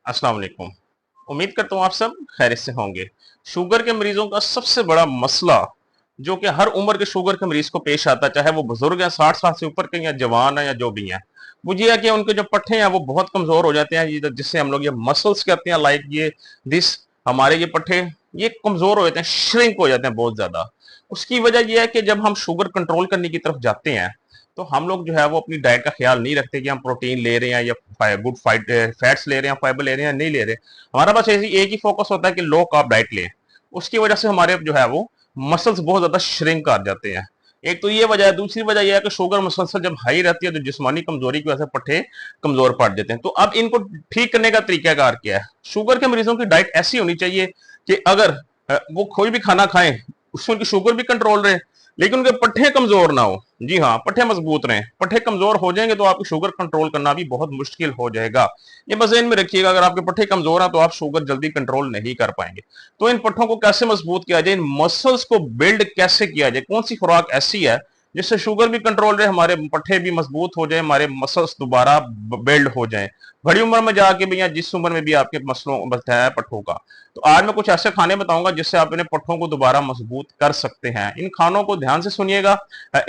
अस्सलाम वालेकुम। उम्मीद करता हूँ आप सब खैरियत से होंगे। शुगर के मरीजों का सबसे बड़ा मसला जो कि हर उम्र के शुगर के मरीज को पेश आता है, चाहे वो बुजुर्ग हैं 60 साल से ऊपर के या जवान है या जो भी हैं, वो ये है कि उनके जो पट्टे हैं वो बहुत कमजोर हो जाते हैं, जिससे हम लोग ये मसल्स कहते हैं, लाइक ये दिस हमारे ये पट्टे ये कमजोर हो जाते हैं, श्रिंक हो जाते हैं बहुत ज्यादा। उसकी वजह यह है कि जब हम शुगर कंट्रोल करने की तरफ जाते हैं तो हम लोग जो है वो अपनी डाइट का ख्याल नहीं रखते कि हम प्रोटीन ले रहे हैं या गुड फाइट फैट्स ले रहे हैं, फाइबर ले रहे हैं, नहीं ले रहे। हमारा बस एक ही फोकस होता है कि लो कार्ब डाइट लें। उसकी वजह से हमारे जो है वो मसल्स बहुत ज्यादा श्रिंक कर जाते हैं। एक तो ये वजह है, दूसरी वजह यह है कि शुगर मसल्स जब हाई रहती है तो जिस्मानी कमजोरी की वजह से पट्टे कमजोर पड़ जाते हैं। तो अब इनको ठीक करने का तरीकाकार क्या है? शुगर के मरीजों की डाइट ऐसी होनी चाहिए कि अगर वो कोई भी खाना खाएं उसमें उनकी शुगर भी कंट्रोल रहे, लेकिन उनके पट्टे कमजोर ना हो। जी हाँ, पट्टे मजबूत रहें। पट्टे कमजोर हो जाएंगे तो आपकी शुगर कंट्रोल करना भी बहुत मुश्किल हो जाएगा। ये बस ध्यान में रखिएगा, अगर आपके पट्टे कमजोर हैं तो आप शुगर जल्दी कंट्रोल नहीं कर पाएंगे। तो इन पट्टों को कैसे मजबूत किया जाए, इन मसल्स को बिल्ड कैसे किया जाए, कौन सी खुराक ऐसी है जिससे शुगर भी कंट्रोल रहे, हमारे पट्टे भी मजबूत हो जाए, हमारे मसल्स दोबारा बिल्ड हो जाए बड़ी उम्र में जाके भी, या जिस उम्र में भी आपके मसलों है पट्टों का। तो आज मैं कुछ ऐसे खाने बताऊंगा जिससे आप अपने पट्टों को दोबारा मजबूत कर सकते हैं। इन खानों को ध्यान से सुनिएगा,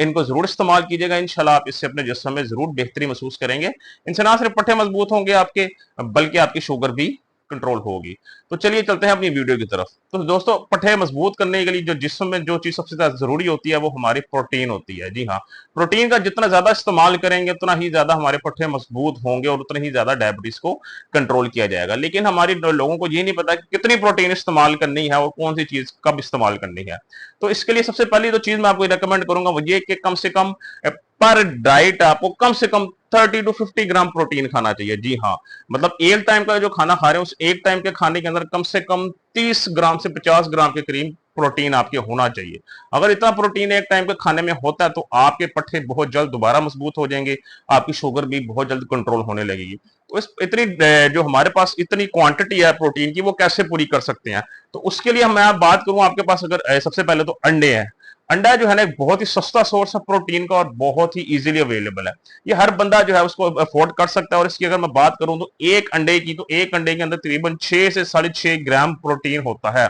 इनको जरूर इस्तेमाल कीजिएगा, इंशाल्लाह आप इससे अपने जिस्म में जरूर बेहतरी महसूस करेंगे। इनसे ना सिर्फ पट्टे मजबूत होंगे आपके, बल्कि आपकी शुगर भी कंट्रोल होगी। तो चलिए चलते हैं अपनी वीडियो की तरफ। तो दोस्तों, पट्टे मजबूत करने के लिए जो जिस्म में जो चीज सबसे ज्यादा जरूरी होती है वो हमारी प्रोटीन होती है। जी हाँ, प्रोटीन का जितना ज्यादा इस्तेमाल करेंगे उतना ही ज्यादा हमारे पट्टे मजबूत होंगे और उतना ही ज्यादा डायबिटीज को कंट्रोल किया जाएगा। लेकिन हमारी लोगों को ये नहीं पता कि कितनी प्रोटीन इस्तेमाल करनी है और कौन सी चीज कब इस्तेमाल करनी है। तो इसके लिए सबसे पहली जो चीज मैं आपको रिकमेंड करूंगा वो ये कि कम से कम पर डाइट आपको कम से कम 30 to 50 ग्राम प्रोटीन खाना चाहिए। जी हाँ, मतलब एक टाइम का जो खाना खा रहे हैं उस एक टाइम के खाने के अंदर कम से कम 30 ग्राम से 50 ग्राम के करीब प्रोटीन आपके होना चाहिए। अगर इतना प्रोटीन एक टाइम के खाने में होता है तो आपके पट्टे बहुत जल्द दोबारा मजबूत हो जाएंगे, आपकी शुगर भी बहुत जल्द कंट्रोल होने लगेगी। तो इस इतनी जो हमारे पास इतनी क्वांटिटी है प्रोटीन की वो कैसे पूरी कर सकते हैं? तो उसके लिए मैं आप बात करूं, आपके पास अगर सबसे पहले तो अंडे हैं। अंडा जो है ना एक बहुत ही सस्ता सोर्स है प्रोटीन का और बहुत ही इजीली अवेलेबल है। ये हर बंदा जो है उसको अफोर्ड कर सकता है। और इसकी अगर मैं बात करूं तो एक अंडे की, तो एक अंडे के अंदर तकरीबन 6 से 6.5 ग्राम प्रोटीन होता है।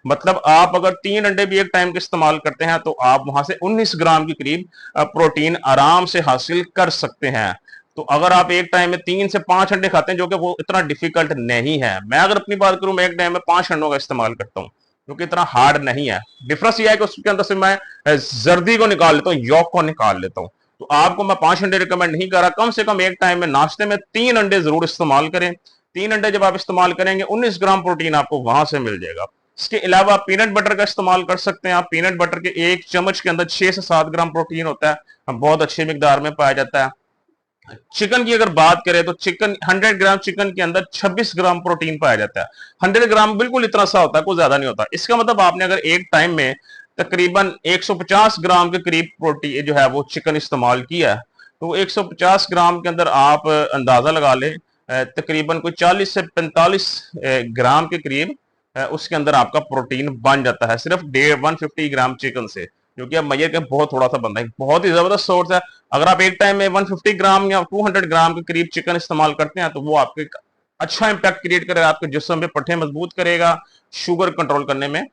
मतलब आप अगर 3 अंडे भी एक टाइम के इस्तेमाल करते हैं तो आप वहां से 19 ग्राम के करीब प्रोटीन आराम से हासिल कर सकते हैं। तो अगर आप एक टाइम में 3 से 5 अंडे खाते हैं, जो कि वो इतना डिफिकल्ट नहीं है, मैं अगर अपनी बात करूं मैं एक टाइम में 5 अंडों का इस्तेमाल करता हूं, क्योंकि इतना हार्ड नहीं है। डिफरेंस ये है कि उसके अंदर से मैं जर्दी को निकाल लेता हूँ, यॉक को निकाल लेता हूँ। तो आपको मैं 5 अंडे रिकमेंड नहीं कर रहा, कम से कम एक टाइम में नाश्ते में 3 अंडे जरूर इस्तेमाल करें। 3 अंडे जब आप इस्तेमाल करेंगे 19 ग्राम प्रोटीन आपको वहां से मिल जाएगा। इसके अलावा आप पीनट बटर का इस्तेमाल कर सकते हैं। आप पीनट बटर के एक चम्मच के अंदर 6 से 7 ग्राम प्रोटीन होता है, बहुत अच्छी मिकदार में पाया जाता है। चिकन की अगर बात करें तो चिकन 100 ग्राम चिकन के अंदर 26 ग्राम प्रोटीन पाया जाता है। 100 ग्राम बिल्कुल इतना सा होता है, कोई ज्यादा नहीं होता। इसका मतलब आपने अगर एक टाइम में तकरीबन 150 ग्राम के करीब प्रोटीन जो है वो चिकन इस्तेमाल किया है, तो 150 ग्राम के अंदर आप अंदाजा लगा लें तकरीबन कोई 40 से 45 ग्राम के करीब उसके अंदर आपका प्रोटीन बन जाता है, सिर्फ 150 ग्राम चिकन से, जो कि अब मैयर के बहुत थोड़ा सा बनता है। बहुत ही जबरदस्त सोर्स है। अगर आप एक टाइम में 150 ग्राम या 200 ग्राम के करीब चिकन इस्तेमाल करते हैं तो वो आपके अच्छा इंपैक्ट क्रिएट करेगा, आपके जिस्म में पट्टे मजबूत करेगा, शुगर कंट्रोल करने में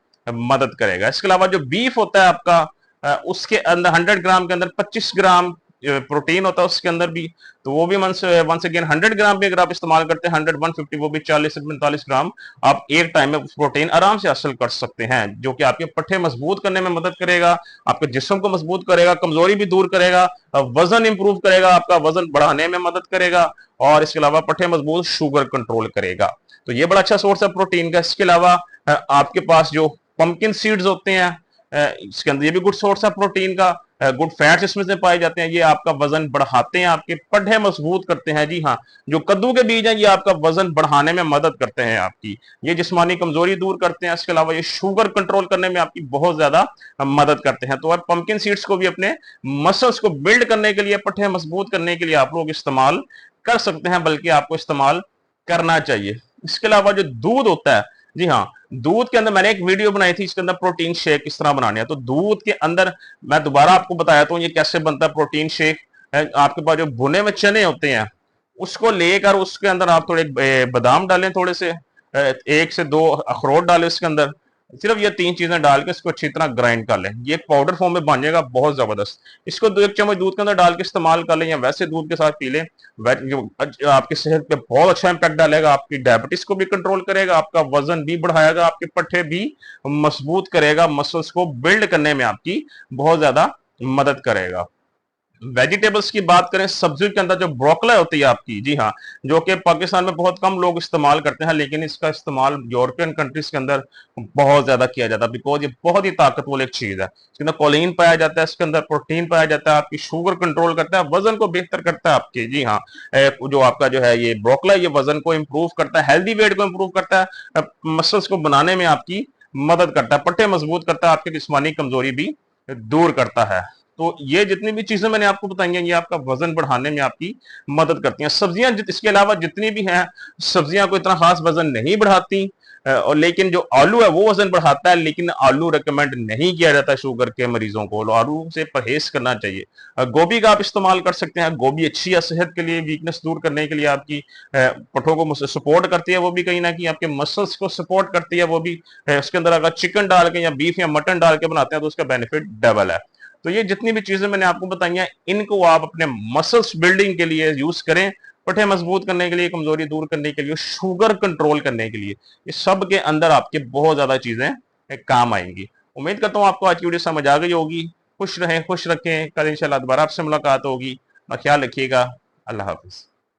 मदद करेगा। इसके अलावा जो बीफ होता है आपका, उसके अंदर 100 ग्राम के अंदर 25 ग्राम प्रोटीन होता है उसके अंदर भी। तो वो भी वंस अगेन 100 ग्राम भी अगर आप इस्तेमाल करते हैं, 100 150 वो भी 40 से 45 ग्राम आप एक टाइम में प्रोटीन आराम से हासिल कर सकते हैं, जो कि आपके पट्टे मजबूत करने में मदद करेगा, आपके जिस्म को मजबूत करेगा, कमजोरी भी दूर करेगा, वजन इंप्रूव करेगा, आपका वजन बढ़ाने में मदद करेगा, और इसके अलावा पट्टे मजबूत, शुगर कंट्रोल करेगा। तो ये बड़ा अच्छा सोर्स है प्रोटीन का। इसके अलावा आपके पास जो पंपकिन सीड्स होते हैं, इसके अंदर ये भी गुड सोर्स है प्रोटीन का। गुड फैट्स इसमें से पाए जाते हैं, ये आपका वजन बढ़ाते हैं, आपके पट्टे मजबूत करते हैं। जी हाँ, जो कद्दू के बीज हैं ये आपका वजन बढ़ाने में मदद करते हैं आपकी, ये जिस्मानी कमजोरी दूर करते हैं। इसके अलावा ये शुगर कंट्रोल करने में आपकी बहुत ज्यादा मदद करते हैं। तो आप पंपकिन सीड्स को भी अपने मसल्स को बिल्ड करने के लिए, पट्टे मजबूत करने के लिए आप लोग इस्तेमाल कर सकते हैं, बल्कि आपको इस्तेमाल करना चाहिए। इसके अलावा जो दूध होता है, जी हाँ, दूध के अंदर मैंने एक वीडियो बनाई थी, इसके अंदर प्रोटीन शेक किस तरह बनाने हैं। तो दूध के अंदर मैं दोबारा आपको बताया तो ये कैसे बनता है प्रोटीन शेक। आपके पास जो भुने हुए चने होते हैं उसको लेकर उसके अंदर आप थोड़े बादाम डालें, थोड़े से 1 से 2 अखरोट डालें उसके अंदर। सिर्फ ये 3 चीजें डाल के इसको अच्छी तरह ग्राइंड कर लें। ये पाउडर फॉर्म में बन जाएगा, बहुत जबरदस्त। इसको 1 चम्मच दूध के अंदर डाल के इस्तेमाल कर लें या वैसे दूध के साथ पी लें। जो आपकी सेहत पे बहुत अच्छा इंपैक्ट डालेगा, आपकी डायबिटीज को भी कंट्रोल करेगा, आपका वजन भी बढ़ाएगा, आपके पट्टे भी मजबूत करेगा, मसल्स को बिल्ड करने में आपकी बहुत ज्यादा मदद करेगा। वेजिटेबल्स की बात करें, सब्जियों के अंदर जो ब्रोकला होती है आपकी, जी हाँ, जो कि पाकिस्तान में बहुत कम लोग इस्तेमाल करते हैं, लेकिन इसका इस्तेमाल यूरोपियन कंट्रीज के अंदर बहुत ज्यादा किया जाता है, बिकॉज ये बहुत ही ताकतवर एक चीज है। इसके अंदर कोलिन पाया जाता है, इसके अंदर प्रोटीन पाया जाता है, आपकी शुगर कंट्रोल करता है, वजन को बेहतर करता है आपके, जी हाँ। जो आपका जो है ये ब्रोकला, ये वजन को इंप्रूव करता है, हेल्दी वेट को इंप्रूव करता है, मसल्स को बनाने में आपकी मदद करता है, पट्टे मजबूत करता है, आपकी जिस्मानी कमजोरी भी दूर करता है। तो ये जितनी भी चीजें मैंने आपको बताई हैं, ये आपका वजन बढ़ाने में आपकी मदद करती हैं। सब्जियां इसके अलावा जितनी भी हैं, सब्जियां कोई इतना खास वजन नहीं बढ़ाती, और लेकिन जो आलू है वो वजन बढ़ाता है, लेकिन आलू रिकमेंड नहीं किया जाता शुगर के मरीजों को, आलू से परहेज करना चाहिए। गोभी का आप इस्तेमाल कर सकते हैं, गोभी अच्छी है सेहत के लिए, वीकनेस दूर करने के लिए, आपकी पठों को सपोर्ट करती है, वो भी कहीं ना कहीं आपके मसल्स को सपोर्ट करती है, वो भी उसके अंदर अगर चिकन डाल के या बीफ या मटन डाल के बनाते हैं तो उसका बेनिफिट डबल है। तो ये जितनी भी चीजें मैंने आपको बताई हैं, इनको आप अपने मसल्स बिल्डिंग के लिए यूज करें, पठे मजबूत करने के लिए, कमजोरी दूर करने के लिए, शुगर कंट्रोल करने के लिए, ये सब के अंदर आपके बहुत ज्यादा चीजें काम आएंगी। उम्मीद करता हूँ आपको आज की वीडियो समझ आ गई होगी। खुश रहें, खुश रखें, कल इंशाल्लाह दोबारा आपसे मुलाकात होगी। अपना ख्याल रखिएगा। अल्लाह हाफिज।